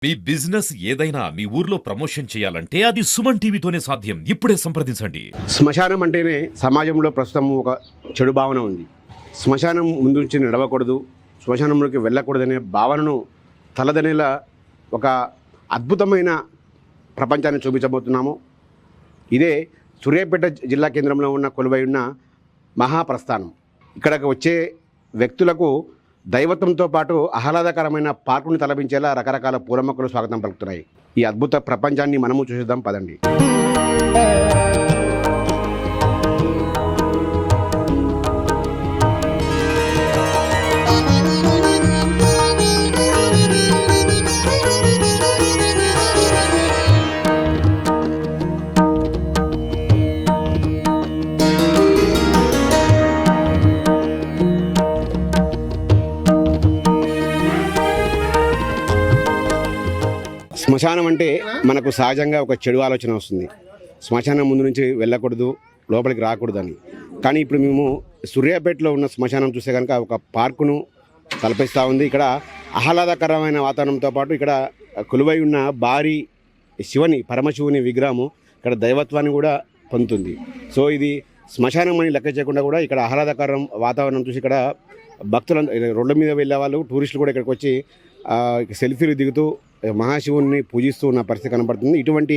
మీ business ఏదైనా మీ ఊర్లో promotion చేయాలంటే అది సుమన్ టీవీతోనే సాధ్యం. ఇప్పుడే సంప్రదించండి. శ్మశానం అంటేనే సమాజంలో ప్రస్తుతం ఒక చెడు భావన ఉంది. శ్మశానం ముందు నుంచి నడవకూడదు, శ్మశానంలోకి వెళ్ళకూడదనే భావనను తలదనేలా ఒక అద్భుతమైన ప్రపంచాన్ని చూపించబోతున్నాము. ఇదే సూర్యాపేట జిల్లా కేంద్రంలో ఉన్న కొలువై ఉన్న మహాప్రస్థానం. ఇక్కడికి వచ్చే వ్యక్తులకు దైవత్వంతో పాటు ఆహ్లాదకరమైన పార్కుని తలపించేలా రకరకాల పూల మొక్కలు స్వాగతం పలుకుతున్నాయి. ఈ అద్భుత ప్రపంచాన్ని మనము చూసేద్దాం పదండి. శ్మశానం అంటే మనకు సహజంగా ఒక చెడు ఆలోచన వస్తుంది. శ్మశానం ముందు నుంచి వెళ్ళకూడదు, లోపలికి రాకూడదని. కానీ ఇప్పుడు మేము సూర్యాపేటలో ఉన్న శ్మశానం చూస్తే కనుక ఒక పార్కును తలపిస్తూ ఉంది. ఇక్కడ ఆహ్లాదకరమైన వాతావరణంతో పాటు ఇక్కడ కొలువై ఉన్న భారీ పరమశివుని విగ్రహము ఇక్కడ దైవత్వాన్ని కూడా పొందుతుంది. సో ఇది శ్మశానం అని లెక్క చేయకుండా కూడా ఇక్కడ ఆహ్లాదకరం వాతావరణం చూసి ఇక్కడ భక్తులు రోడ్ల మీద వెళ్ళే వాళ్ళు, టూరిస్టులు కూడా ఇక్కడికి వచ్చి సెల్ఫీలు దిగుతూ మహాశివుని పూజిస్తూ ఉన్న పరిస్థితి కనబడుతుంది. ఇటువంటి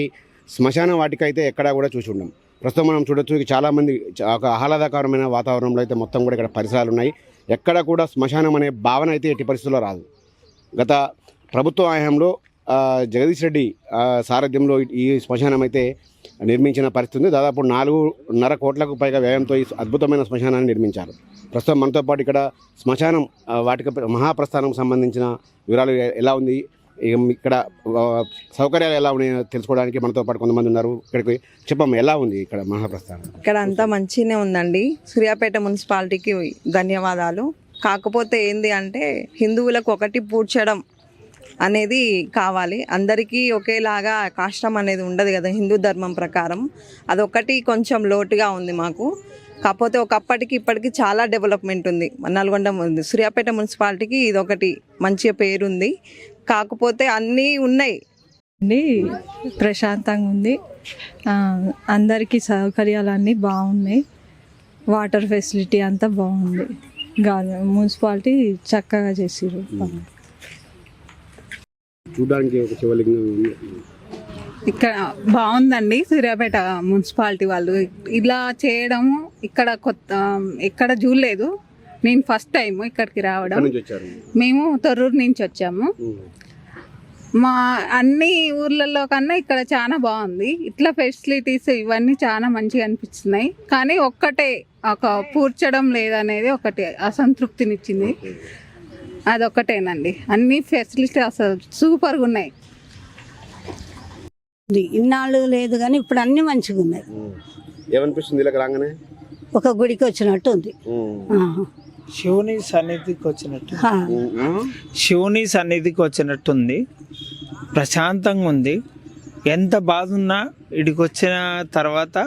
శ్మశాన వాటికి అయితే ఎక్కడా కూడా చూసి ఉండం. ప్రస్తుతం మనం చూడొచ్చు, చాలామంది ఒక ఆహ్లాదకరమైన వాతావరణంలో అయితే మొత్తం కూడా ఇక్కడ పరిసరాలు ఉన్నాయి. ఎక్కడ కూడా శ్మశానం అనే భావన అయితే ఎట్టి పరిస్థితుల్లో రాదు. గత ప్రభుత్వ హయాంలో జగదీష్ రెడ్డి సారథ్యంలో ఈ శ్మశానం అయితే నిర్మించిన పరిస్థితి ఉంది. దాదాపు 4.5 కోట్లకు పైగా వ్యయంతో ఈ అద్భుతమైన శ్మశానాన్ని నిర్మించారు. ప్రస్తుతం మనతో పాటు ఇక్కడ శ్మశానం వాటికి మహాప్రస్థానం సంబంధించిన వివరాలు ఎలా ఉంది, ఇక్కడ సౌకర్యాలు ఎలా ఉన్నాయో తెలుసుకోవడానికి మనతో పాటు కొంతమంది ఉన్నారు. ఇక్కడికి చెప్పమ్మా, ఎలా ఉంది ఇక్కడ మహాప్రస్థానం? ఇక్కడ అంతా మంచిగానే ఉందండి. సూర్యాపేట మున్సిపాలిటీకి ధన్యవాదాలు. కాకపోతే ఏంది అంటే హిందువులకు ఒకటి పూడ్చడం అనేది కావాలి. అందరికీ ఒకేలాగా కాష్టం అనేది ఉండదు కదా హిందూ ధర్మం ప్రకారం. అదొకటి కొంచెం లోటుగా ఉంది మాకు. కాకపోతే ఒకప్పటికి ఇప్పటికి చాలా డెవలప్మెంట్ ఉంది. సూర్యాపేట మున్సిపాలిటీకి ఇదొకటి మంచిగా పేరుంది. కాకపోతే అన్నీ ఉన్నాయి, ప్రశాంతంగా ఉంది. అందరికీ సౌకర్యాలన్నీ బాగున్నాయి. వాటర్ ఫెసిలిటీ అంతా బాగుంది. మున్సిపాలిటీ చక్కగా చేసిరు. చూడడానికి ఒక శివలింగం ఇక్కడ బాగుందండి. సూర్యాపేట మున్సిపాలిటీ వాళ్ళు ఇలా చేయడము ఇక్కడ చూడలేదు. నేను ఫస్ట్ టైం ఇక్కడికి రావడం. మేము తొర్రూరు నుంచి వచ్చాము. మా అన్ని ఊర్లలో కన్నా ఇక్కడ చాలా బాగుంది. ఇట్లా ఫెసిలిటీస్ ఇవన్నీ చాలా మంచిగా అనిపిస్తున్నాయి. కానీ ఒక్కటే ఒక పూడ్చడం లేదనేది ఒకటి అసంతృప్తినిచ్చింది. అదొక్కటేనండి. అన్ని ఫెసిలిటీ అసలు సూపర్గా ఉన్నాయి. ఇన్నాళ్ళు లేదు కానీ ఇప్పుడు అన్ని మంచిగా ఉన్నాయి. ఏమనిపిస్తుంది ఇలా రాగానే? ఒక గుడికి వచ్చినట్టు ఉంది. శివుని సన్నిధికి వచ్చినట్టుంది. ప్రశాంతంగా ఉంది. ఎంత బాధ ఉన్నా ఇడికి వచ్చిన తర్వాత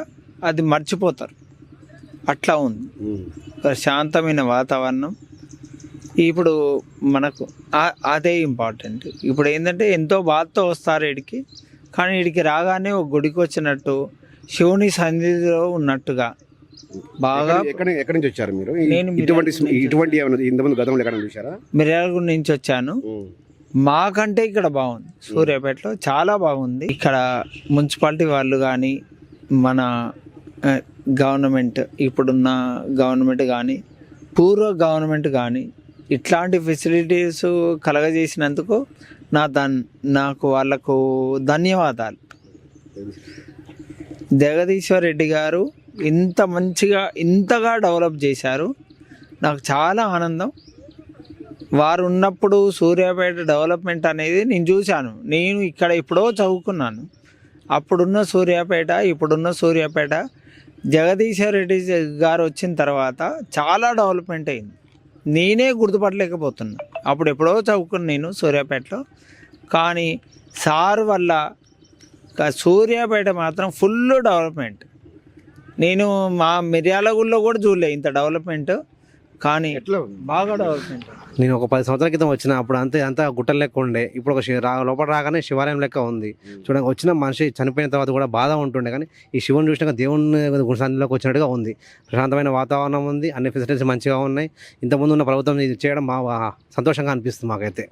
అది మర్చిపోతారు. అట్లా ఉంది ప్రశాంతమైన వాతావరణం. ఇప్పుడు మనకు అదే ఇంపార్టెంట్. ఇప్పుడు ఏంటంటే ఎంతో బాధతో వస్తారు ఇడికి, కానీ ఇడికి రాగానే ఒక గుడికి వచ్చినట్టు, శివుని సన్నిధిలో ఉన్నట్టుగా బాగా. ఎక్కడి నుంచి వచ్చారు మీరు? నేను ఇటువంటి గతంలో ఎక్కడ చూసారా? మిర్యాలగూడ నుంచి వచ్చాను. మాకంటే ఇక్కడ బాగుంది. సూర్యాపేటలో చాలా బాగుంది. ఇక్కడ మున్సిపాలిటీ వాళ్ళు కానీ, మన గవర్నమెంట్, ఇప్పుడున్న గవర్నమెంట్ కానీ, పూర్వ గవర్నమెంట్ కానీ ఇట్లాంటి ఫెసిలిటీస్ కలగజేసినందుకు నాకు వాళ్ళకు ధన్యవాదాలు. జగదీశ్వర్ రెడ్డి గారు ఇంతగా డెవలప్ చేశారు. నాకు చాలా ఆనందం. వారు ఉన్నప్పుడు సూర్యాపేట డెవలప్మెంట్ అనేది నేను చూశాను. నేను ఇక్కడ ఎప్పుడో చదువుకున్నాను. అప్పుడున్న సూర్యాపేట, ఇప్పుడున్న సూర్యాపేట జగదీశ్వర్ రెడ్డి గారు వచ్చిన తర్వాత చాలా డెవలప్మెంట్ అయింది. నేనే గుర్తుపట్టలేకపోతున్నా. అప్పుడు ఎప్పుడో చదువుకున్నాను నేను సూర్యాపేటలో. కానీ సార్ వల్ల సూర్యాపేట మాత్రం ఫుల్ డెవలప్మెంట్. నేను మా మిర్యాలగూడలో కూడా చూడలే ఇంత డెవలప్మెంట్. కానీ ఎట్లా బాగా డెవలప్మెంట్. నేను ఒక 10 సంవత్సరాల క్రితం వచ్చిన అప్పుడు అంతా గుట్టల లెక్క ఉండే, ఇప్పుడు ఒక లోపల రాగానే శివాలయం లెక్క ఉంది. చూడండి, వచ్చిన మనిషి చనిపోయిన తర్వాత కూడా బాధ ఉంటుండే, కానీ ఈ శివుని చూసినాక దేవుని గుణశాంతిలోకి వచ్చినట్టుగా ఉంది. ప్రశాంతమైన వాతావరణం ఉంది, అన్ని ఫెసిలిటీస్ మంచిగా ఉన్నాయి. ఇంతకుముందు ఉన్న ప్రభుత్వం ఇది చేయడం సంతోషంగా అనిపిస్తుంది మాకైతే.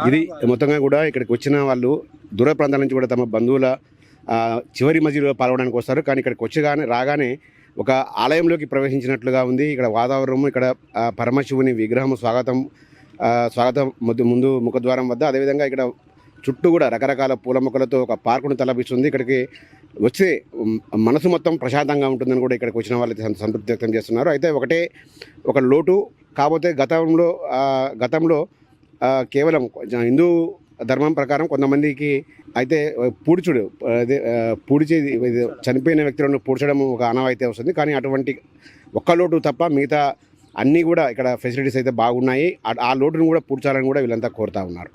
ఇది మొత్తంగా కూడా ఇక్కడికి వచ్చిన వాళ్ళు దూర ప్రాంతాల నుంచి కూడా తమ బంధువుల చివరి మధ్యలో పాల్గొనడానికి వస్తారు. కానీ ఇక్కడికి రాగానే ఒక ఆలయంలోకి ప్రవేశించినట్లుగా ఉంది. ఇక్కడ వాతావరణం, ఇక్కడ పరమశివుని విగ్రహం స్వాగతం ముందు ముఖద్వారం వద్ద, అదేవిధంగా ఇక్కడ చుట్టూ కూడా రకరకాల పూల మొక్కలతో ఒక పార్కును తలపిస్తుంది. ఇక్కడికి వచ్చే మనసు మొత్తం ప్రశాంతంగా ఉంటుందని కూడా ఇక్కడికి వచ్చిన వాళ్ళు సంతృప్తి వ్యక్తం చేస్తున్నారు. అయితే ఒక లోటు, కాకపోతే గతంలో కేవలం హిందూ ధర్మం ప్రకారం కొంతమందికి అయితే చనిపోయిన వ్యక్తులను పూడ్చడం ఒక ఆనవాయితీ వస్తుంది. కానీ అటువంటి ఒక్క లోటు తప్ప మిగతా అన్నీ కూడా ఇక్కడ ఫెసిలిటీస్ అయితే బాగున్నాయి. ఆ లోటును కూడా పూడ్చాలని కూడా వీళ్ళంతా కోరుతా ఉన్నారు.